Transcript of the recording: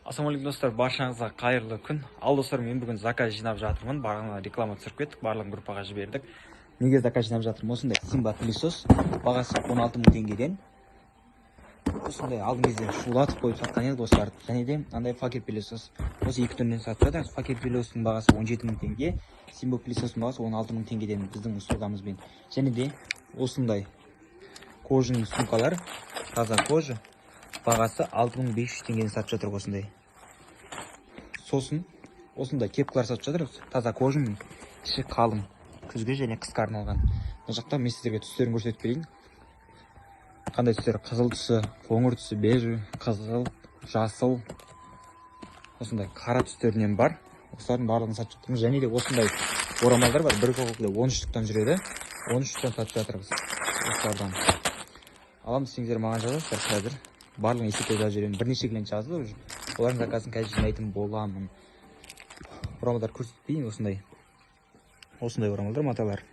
Ассалаумағалейкум достар, баршаңызға қайырлы күн. Ал достар, мен бүгін заказ жинап жатырмын. Бағана реклама түсіріп кеттік, барлығын группаға жібердік. Неге заказ жинап жатырмын? Осындай Симба пылесос, бағасы 16 мың теңгеден. Осындай алдын кезде шулатып қойып сатқан еді достар. Және де андай факел пылесос. Осы екі түрінен сатып жатырмыз. Факел пылесостың бағасы 17 мың теңге, Симба пылесостың бағасы 16 мың теңгеден біздің услугамызбен. Және де осындай кожаный сумкалар, таза кожа, бағасы 6500 теңгеден сатып жатыр осындай. Сосын осындай кепкалар сатып жатырмыз. Таза кожаның, іші қалың, күзге және қысқа арналған. Мына жақта мен сіздерге түстерін көрсетіп берейін. Қандай түстер? Қызыл түсі, қоңыр түсі, бежі, қызыл, жасыл. Осындай қара түстерінен бар. Осылардың барлығын сатып жатырмыз. Және де осындай орамалдар бар. Бір қоғылды 13 штуктан жүреді. 13 штуктан сатып жатырмыз. Осылардан аламыз десеңіздер маған жазасыздар қазір. Барлығын есептеп жазып жіберемін. Бірнеше клиент жазды уже. Олардың заказын қазір жинайтын боламын. Орамалдар көрсетпейін, осындай орамалдар, маталар.